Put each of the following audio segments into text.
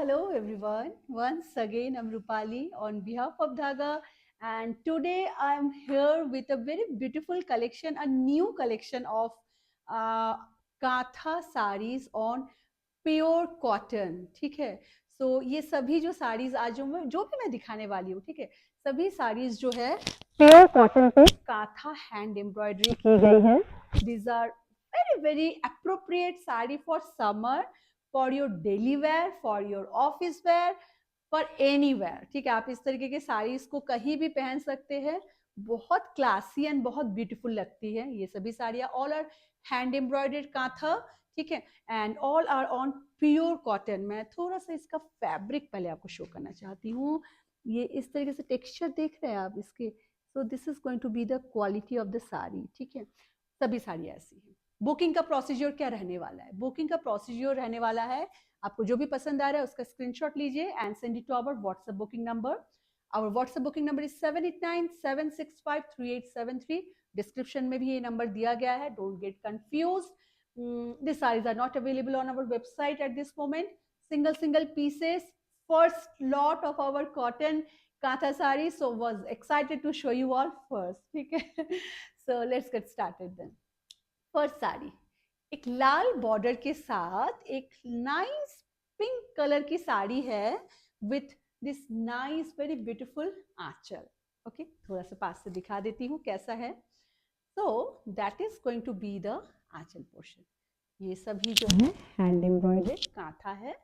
hello everyone. Once again, I'm Rupali on behalf of Dhaga, and today I'm here with a very beautiful collection, a new collection of uh, Katha sarees on pure cotton. ठीक है, सो ये सभी जो साड़ीज आज जो भी मैं दिखाने वाली हूँ, ठीक है, सभी साड़ीज जो है प्योर कॉटन पे काथा हैंड एम्ब्रॉयडरी की गई है। These are very very appropriate sari for summer, for your daily wear, for your office wear, for anywhere. ठीक है, आप इस तरीके के साड़ीज को कहीं भी पहन सकते हैं। बहुत क्लासी एंड बहुत ब्यूटीफुल लगती है ये सभी साड़ियाँ। All are hand embroidered kantha, ठीक है, and all are on pure cotton. मैं थोड़ा सा इसका फैब्रिक पहले आपको शो करना चाहती हूँ। ये इस तरीके से टेक्सचर देख रहे हैं आप इसके। So this is going to be the quality of the sari. ठीक है, सभी साड़ियाँ ऐसी हैं। बुकिंग का प्रोसीजर क्या रहने वाला है? बुकिंग का प्रोसीजर रहने वाला है, आपको जो भी पसंद आ रहा है उसका स्क्रीनशॉट लीजिए and send it to our WhatsApp booking number. Our WhatsApp booking number is 7897653873। Description में भी ये नंबर दिया गया है, don't get confuse. The sarees are not available on our website at this moment. Single pieces, first lot of our cotton Katha sarees, so was excited to show you all first. Okay? So let's get started then. First sari एक लाल border के साथ एक nice pink colour की साड़ी है with this nice very beautiful aanchal. Okay, थोड़ा सा पास से दिखा देती हूँ कैसा है। So that is going to be the aanchal portion. ये सभी जो है हैंड एम्ब्रॉयडर्ड कांथा है।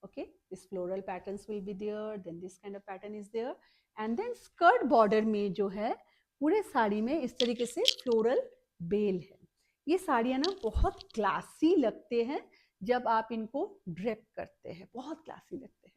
Okay, this floral patterns will be there, then this kind of pattern is there, and then skirt border में जो है पूरे साड़ी में इस तरीके से फ्लोरल बेल है। ये साड़ियाँ ना बहुत क्लासी लगते हैं जब आप इनको ड्रेप करते हैं, बहुत क्लासी लगते हैं।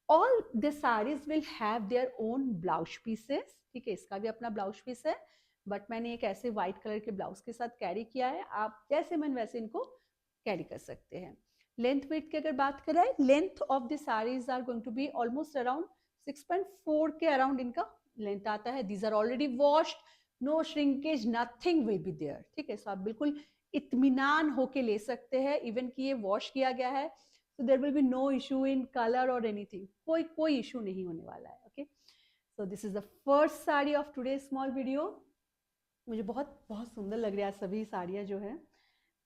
All the saris will have their own blouse pieces. ठीक है, इसका भी अपना ब्लाउज पीस है, बट मैंने एक ऐसे व्हाइट कलर के ब्लाउज के साथ कैरी किया है। आप जैसे मन वैसे इनको कैरी कर सकते हैं। लेंथ विड्थ की अगर बात करें, length of the saris are going to be almost around 6.4 के अराउंड इनका लेंथ आता है। These are already washed, no shrinkage, nothing will be there. ठीक है, सो आप बिल्कुल इत्मीनान होके ले सकते हैं, इवन कि ये वॉश किया गया है, so there will be no issue in color or anything. कोई इशू नहीं होने वाला है। Okay, so this is the first sari of today small video. मुझे बहुत बहुत सुंदर लग रहा है सभी साड़ियाँ जो है।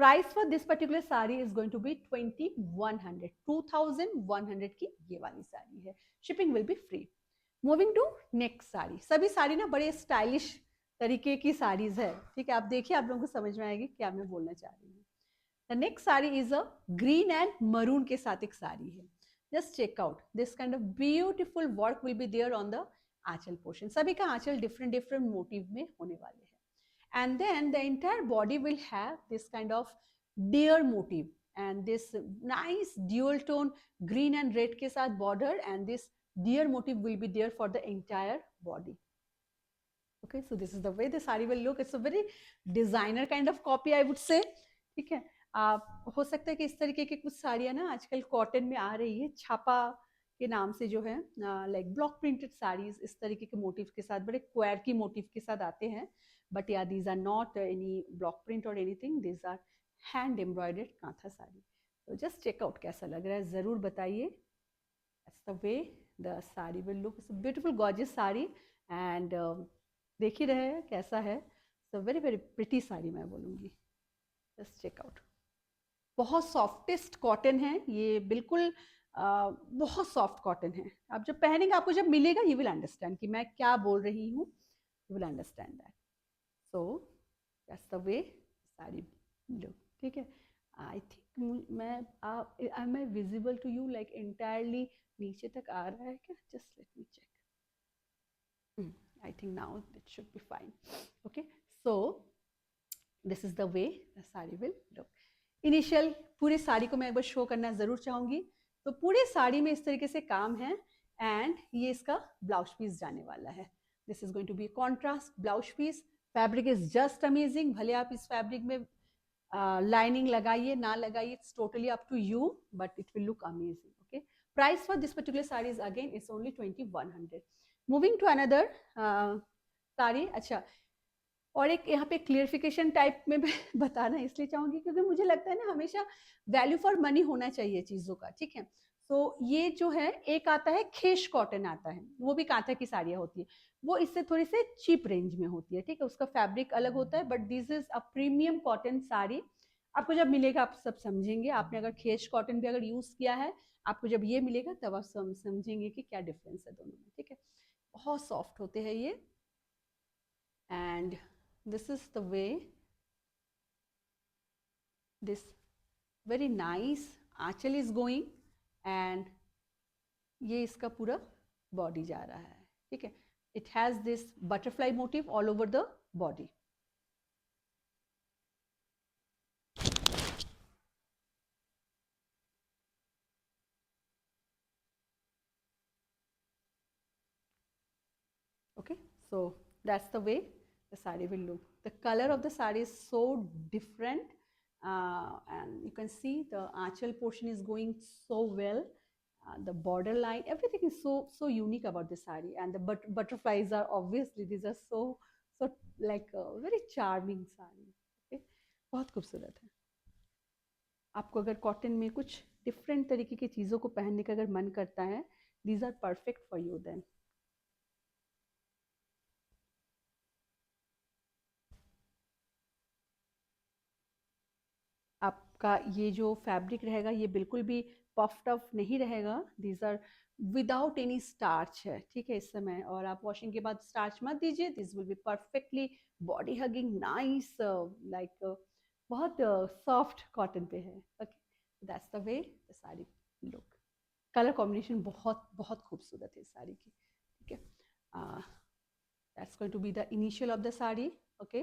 Price for this particular sari is going to be 2100 की ये वाली साड़ी है। Shipping will be free. Moving to next sari. सभी साड़ी ना बड़े स्टाइलिश तरीके की साड़ीज है। ठीक है, आप देखिए, आप लोगों को समझ में आएगी क्या मैं बोलना चाह रही हूँ। The next sari is a green and maroon के साथ एक साड़ी है। Just check out this kind of beautiful work will be there on the aanchal portion. सभी का आंचल डिफरेंट डिफरेंट मोटिव में होने वाले हैं। And then the entire body will have this kind of deer motif and this nice dual tone green and red के साथ border, and this deer motif will be there for the entire body. Okay, so this is the way the sari will look. It's a very designer kind of copy, I would say. ठीक है, आप हो सकता है कि इस तरीके की कुछ साड़ियाँ ना आजकल कॉटन में आ रही है, छापा के नाम से जो है, लाइक ब्लॉक प्रिंटेड साड़ीज इस तरीके के मोटिव के साथ, बड़े क्वेर की मोटिव के साथ आते हैं। बट या these are not any block print और anything, these are hand embroidered kantha sari. तो जस्ट चेकआउट कैसा लग रहा है ज़रूर बताइए। That's the way the sari will look. It's a beautiful gorgeous sari and देख ही रहे हैं कैसा है। So very very pretty sari मैं बोलूँगी। Just check out. बहुत सॉफ्टेस्ट कॉटन है ये, बिल्कुल बहुत सॉफ्ट कॉटन है। आप जब पहनेंगे, आपको जब मिलेगा, यू विल अंडरस्टैंड कि मैं क्या बोल रही हूँ। You will understand that. So that's the way sari look. ठीक है, आई थिंक मैं I am visible to you, like entirely नीचे तक आ रहा है क्या? Just let me check. I think now it should be fine. Okay, so this is the way the sari will look. Initial पूरी साड़ी को मैं एक बार शो करना ज़रूर चाहूँगी। तो पूरे साड़ी में इस तरीके से काम है, एंड ये इसका ब्लाउज पीस जाने वाला है। This is going to be contrast blouse piece. Fabric is just amazing. भले आप इस फैब्रिक में लाइनिंग लगाइए ना लगाइए, it's totally up to you, but it will look amazing. Okay, price for this particular sari is again it's only 2100। Moving to another sari. अच्छा, और एक यहाँ पे क्लियरिफिकेशन टाइप में मैं बताना इसलिए चाहूंगी क्योंकि मुझे लगता है ना हमेशा वैल्यू फॉर मनी होना चाहिए चीजों का, ठीक है। तो ये जो है एक आता है खेश कॉटन आता है, वो भी कांथा की साड़ियाँ होती है, वो इससे थोड़ी से चीप रेंज में होती है, ठीक है। उसका फैब्रिक अलग होता है, but this is a premium cotton sari. आपको जब मिलेगा आप सब समझेंगे, आपने अगर खेश कॉटन भी अगर यूज किया है, आपको जब ये मिलेगा तब आप समझेंगे कि क्या डिफरेंस है दोनों में, ठीक है। बहुत सॉफ्ट होते हैं ये, and this is the way this very nice aanchal is going, and ये इसका पूरा बॉडी जा रहा है, ठीक है। It has this butterfly motive all over the body. Okay, so that's the way the sari will look. The color of the sari is so different, and you can see the aanchal portion is going so well. The border line, everything is so unique about the sari, and the butterflies are obviously, these are so like a very charming sari. Okay, बहुत खूबसूरत है। आपको अगर cotton में कुछ different तरीके की चीज़ों को पहनने का अगर मन करता है, these are perfect for you then. आपका ये जो फैब्रिक रहेगा ये बिल्कुल भी पफ्ड अप नहीं रहेगा, these are without any starch है, ठीक है इस समय। और आप वॉशिंग के बाद स्टार्च मत दीजिए, this will be perfectly body hugging nice, like बहुत सॉफ्ट कॉटन पे है। Okay, that's the way the sari look. Colour combination बहुत बहुत खूबसूरत है इस साड़ी की, ठीक है। That's going to be the initial of the sari, okay,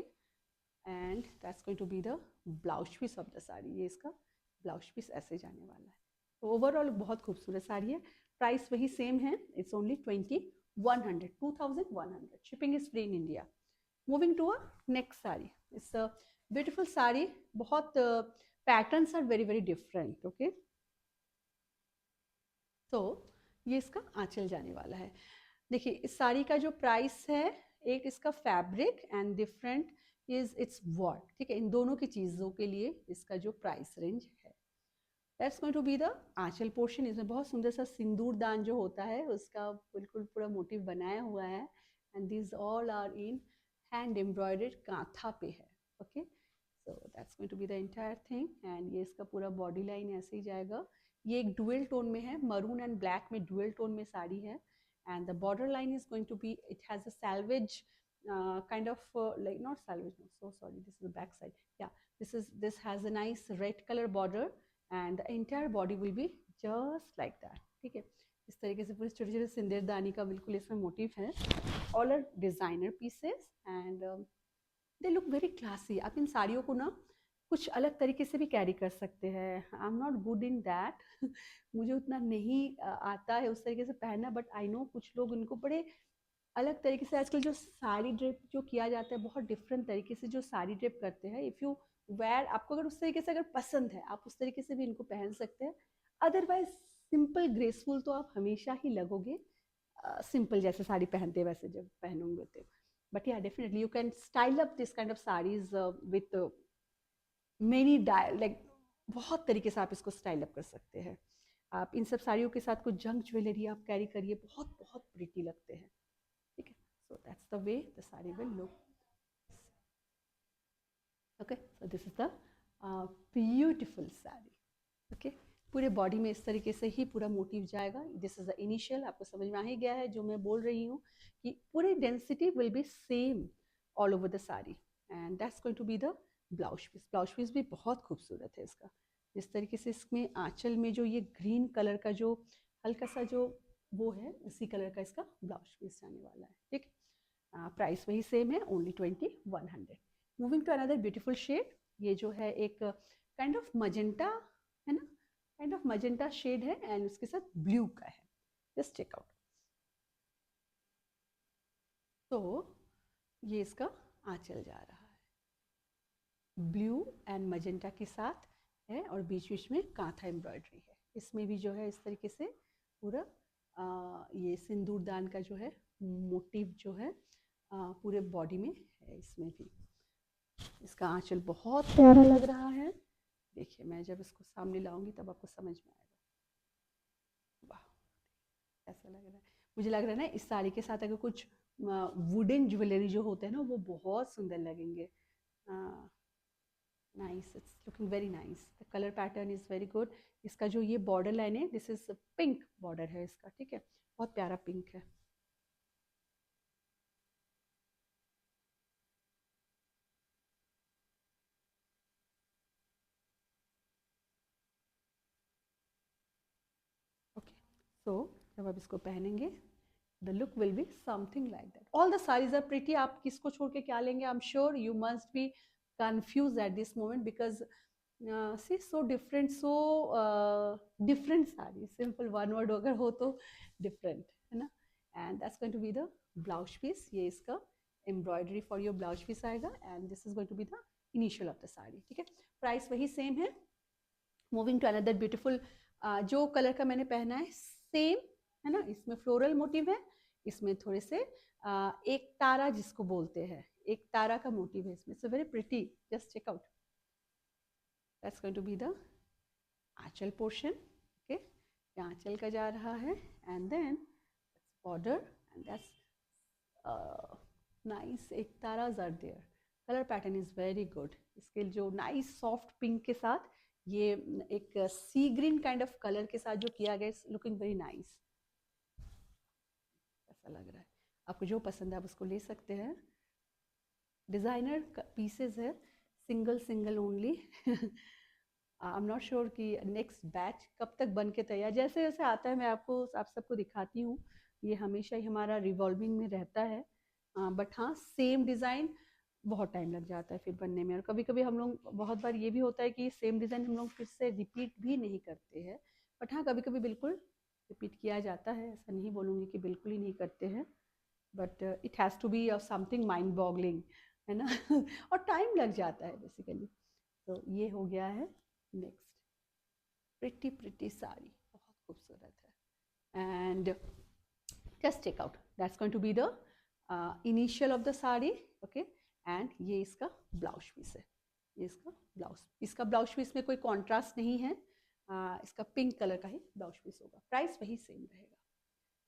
and that's going to be the blouse piece of the sari. ये इसका ब्लाउज पीस ऐसे जाने वाला है। तो ओवरऑल बहुत खूबसूरत साड़ी है। प्राइस वही सेम है, it's only 2100 shipping is free in India. Moving to a next sari, it's a beautiful sari, बहुत patterns are very very different, okay. तो ये इसका आंचल जाने वाला है। देखिए इस साड़ी का जो प्राइस है, एक इसका fabric and different is it's work, ठीक है। इन दोनों की चीज़ों के लिए इसका जो प्राइस रेंज है, that's going to be the aanchal portion. इसमें बहुत सुंदर सा सिंदूर दान जो होता है उसका बिल्कुल पूरा मोटिव बनाया हुआ है, and this all are in hand embroidered kantha पे है, okay. So that's going to be the entire thing, and ये इसका पूरा बॉडी लाइन ऐसे ही जाएगा। ये एक डुअल टोन में है, मरून एंड ब्लैक में डुअल टोन में साड़ी है, and the border line is going to be, it has a salvage kind of like not salvage, no, so sorry, this is the back side, yeah, this has a nice red color border, and the entire body will be just like that, ठीक है। इस तरीके से पूरे छोटे छोटे सिंदूरदानी का बिल्कुल इसमें मोटिव है। All are designer pieces and they look very classy. आप इन साड़ियों को ना कुछ अलग तरीके से भी कैरी कर सकते हैं। I am not good in that मुझे उतना नहीं आता है उस तरीके से पहनना, बट आई नो कुछ लोग उनको बड़े अलग तरीके से, आजकल जो साड़ी ड्रेप जो किया जाता है बहुत डिफरेंट तरीके से जो साड़ी ड्रेप करते हैं, इफ़ यू वेयर, आपको अगर उस तरीके से अगर पसंद है आप उस तरीके से भी इनको पहन सकते हैं। अदरवाइज सिंपल ग्रेसफुल तो आप हमेशा ही लगोगे, सिंपल जैसे साड़ी पहनते हैं वैसे जब पहनोगे तो। बट या definitely you can style up this kind of saris with many like बहुत तरीके से आप इसको स्टाइल अप कर सकते हैं। आप इन सब साड़ियों के साथ कुछ जंक ज्वेलरी आप कैरी करिए, बहुत बहुत प्रिटी लगते हैं, ठीक है। सो that's the way the sari will look, okay. So this is the beautiful sari, okay. पूरे बॉडी में इस तरीके से ही पूरा मोटिव जाएगा। दिस इज द इनिशियल, आपको समझ में आ ही गया है जो मैं बोल रही हूँ कि पूरी density will be same all over the sari, and that's going to be the blouse piece. Blouse piece भी बहुत खूबसूरत है इसका। इस तरीके से इसमें आंचल में जो ये ग्रीन कलर का जो हल्का सा जो वो है, उसी कलर का इसका ब्लाउज पीस जाने वाला है, ठीक। प्राइस वही सेम है, only 2100। Moving to another beautiful shade, ये जो है एक काइंड ऑफ मजेंटा है ना, काइंड ऑफ मजेंटा शेड है, एंड उसके साथ ब्लू का है, जस्ट चेक आउट। तो ये इसका आंचल जा रहा है, ब्लू एंड मजेंटा के साथ है, और बीच बीच में कांथा एम्ब्रॉयडरी है। इसमें भी जो है इस तरीके से पूरा ये सिंदूरदान का जो है मोटिव जो है पूरे बॉडी में है इसमें भी। इसका आंचल बहुत प्यारा लग रहा है। देखिए मैं जब इसको सामने लाऊंगी तब आपको समझ में आएगा। वाह ऐसा लग रहा है, मुझे लग रहा है ना इस साड़ी के साथ अगर कुछ वुडन ज्वेलरी जो होते हैं ना वो बहुत सुंदर लगेंगे। Nice, it's looking very nice, the colour pattern is very good. इसका जो ये बॉर्डर लाइन है दिस इज पिंक बॉर्डर है इसका, ठीक है, बहुत प्यारा पिंक है। ओके सो जब आप इसको पहनेंगे the look will be something like that. All the sarees are pretty. आप किसको छोड़ के क्या लेंगे? I'm sure you must be confused at this moment because see so different, so different sarees. Simple one word अगर हो तो different है ना? And that's going to be the blouse piece. ये इसका embroidery for your blouse piece आएगा and this is going to be the initial of the saree. ठीक है? Price वही same है. Moving to another beautiful जो कलर का मैंने पहना है सेम है ना, इसमें फ्लोरल मोटिव है, इसमें थोड़े से एक तारा जिसको बोलते हैं, एक तारा का मोटिव है इसमें। So very pretty, just check out. That's going to be the aanchal portion. Okay, आंचल का जा रहा है and then border and that's nice, एक तारा are there. Colour pattern is very good. इसके जो नाइस सॉफ्ट पिंक के साथ ये एक sea green kind of colour के साथ जो किया गया, इट्स लुकिंग वेरी नाइस। ऐसा लग रहा है, आपको जो पसंद है आप उसको ले सकते हैं। डिज़ाइनर पीसेस है, single single only. I am not sure कि नेक्स्ट बैच कब तक बन के तैयार, जैसे जैसे आता है मैं आपको आप सबको दिखाती हूँ। ये हमेशा ही हमारा रिवॉल्विंग में रहता है, बट हाँ सेम डिज़ाइन बहुत टाइम लग जाता है फिर बनने में। और कभी कभी हम लोग, बहुत बार ये भी होता है कि सेम डिज़ाइन हम लोग फिर से रिपीट भी नहीं करते हैं, बट हाँ कभी कभी बिल्कुल रिपीट किया जाता है, ऐसा नहीं बोलूँगी कि बिल्कुल ही नहीं करते हैं, but it has to be something mind boggling है ना। और टाइम लग जाता है बेसिकली। तो ये हो गया है नेक्स्ट प्रिटी प्रिटी साड़ी, बहुत खूबसूरत है। And just check out, that's going to be the initial of the sari. Okay, and ये इसका ब्लाउज पीस है, ये इसका ब्लाउज पीस में कोई कॉन्ट्रास्ट नहीं है, इसका पिंक कलर का ही ब्लाउज पीस होगा। प्राइस वही सेम रहेगा।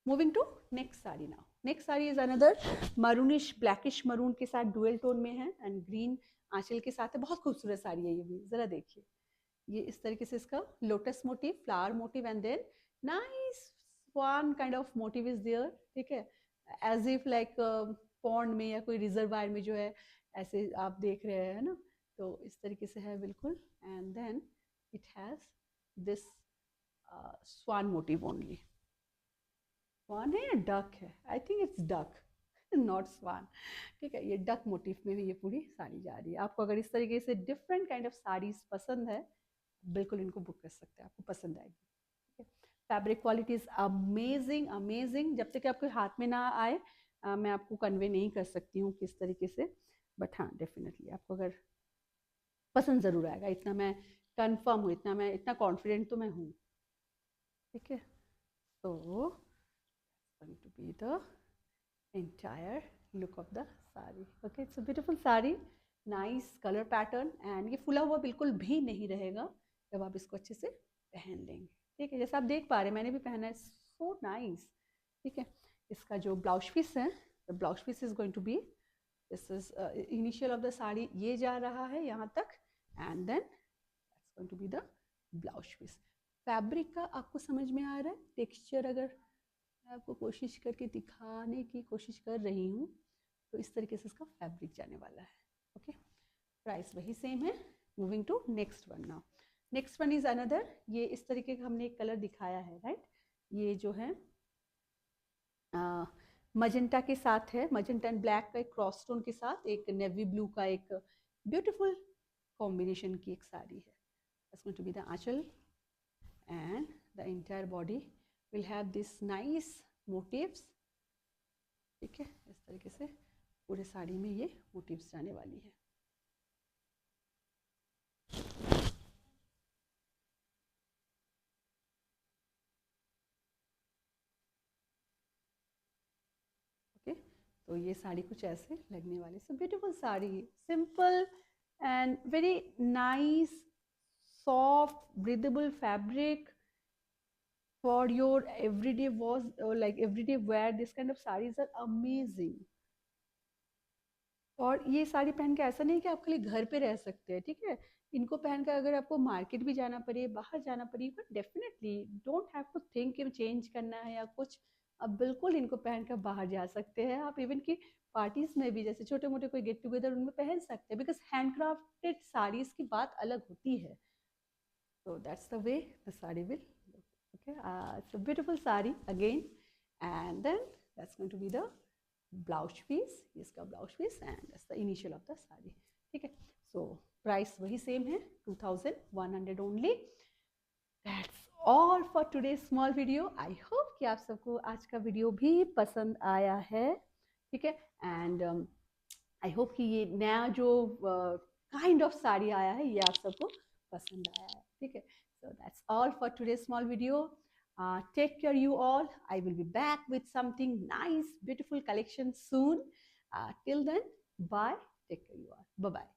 Moving to next sari now. Next sari is another maroonish blackish maroon के साथ डुअल टोन में है एंड ग्रीन आंचल के साथ है। बहुत खूबसूरत साड़ी है ये भी, जरा देखिए। ये इस तरीके से इसका lotus motif, flower motif and then nice swan kind of motif is there, ठीक है, एज इफ लाइक पॉन्ड में या कोई रिजर्वायर में जो है ऐसे आप देख रहे हैं ना, तो इस तरीके से है बिल्कुल। And then it has this swan motive only. Swan है या डक है? I think it's duck, not swan, ठीक है। ये डक मोटिव में भी ये पूरी साड़ी जा रही है। आपको अगर इस तरीके से डिफरेंट काइंड ऑफ साड़ीज पसंद है, बिल्कुल इनको बुक कर सकते हैं, आपको पसंद आएगी। Fabric quality is amazing amazing. जब तक आपके हाथ में ना आए मैं आपको कन्वे नहीं कर सकती हूँ किस तरीके से, बट हाँ डेफिनेटली आपको अगर पसंद ज़रूर आएगा, इतना मैं कंफर्म हूँ, इतना कॉन्फिडेंट तो मैं हूँ, ठीक है। तो going to be the entire look of the saree. Okay, it's a beautiful saree, nice color pattern and ये फुला हुआ बिल्कुल भी नहीं रहेगा जब आप इसको अच्छे से पहन लेंगे, ठीक है। जैसा आप देख पा रहे हैं मैंने भी पहना है, सो नाइस, ठीक है। इसका जो ब्लाउज पीस है, the blouse piece is going to be, this is initial of the sari, ये जा रहा है यहाँ तक and then that's going to be the blouse piece. Fabric का आपको समझ में आ रहा है, टेक्सचर अगर मैं आपको कोशिश करके दिखाने की कोशिश कर रही हूँ तो इस तरीके से इसका फैब्रिक जाने वाला है। ओके, प्राइस वही सेम है। Moving to next one now. Next one is another, ये इस तरीके का हमने एक कलर दिखाया है, राइट। ये जो है मजेंटा के साथ है, मजेंटा एंड ब्लैक का एक क्रॉस टोन के साथ एक नेवी ब्लू का एक ब्यूटीफुल कॉम्बिनेशन की एक साड़ी है। That's going to be the Aanchal and the entire body will have this nice motifs, ठीक है। इस तरीके से पूरे साड़ी में ये मोटिव्स जाने वाली है। ओके, तो ये साड़ी कुछ ऐसे लगने वाली, so beautiful sari, simple and very nice, soft breathable fabric for your everyday was like everyday wear. This kind of sarees are amazing. और ये साड़ी पहन के ऐसा नहीं कि आप खाली घर पे रह सकते हैं, ठीक है, इनको पहन कर अगर आपको मार्केट भी जाना पड़े, बाहर जाना पड़े, but definitely don't have to think कि चेंज करना है या कुछ, आप बिल्कुल इनको पहन कर बाहर जा सकते हैं, आप इवन की पार्टीज में भी जैसे छोटे मोटे कोई गेट टुगेदर उनमें पहन सकते हैं, बिकॉज हैंडक्राफ्टेड साड़ीज की बात अलग होती है. So that's the way the sari will look. Okay, it's a beautiful sari again, and then that's going to be the blouse piece. इसका blouse piece and that's the initial of the sari. ठीक है. So price वही same है, 2,100 only. That's all for today's small video. I hope कि आप सबको आज का वीडियो भी पसंद आया है. ठीक है. And I hope कि ये नया जो kind of साड़ी आया है ये आप सबको पसंद आया है. ठीक है. So that's all for today's small video. Take care you all. I will be back with something nice, beautiful collection soon. Till then, bye. Take care you all. Bye bye.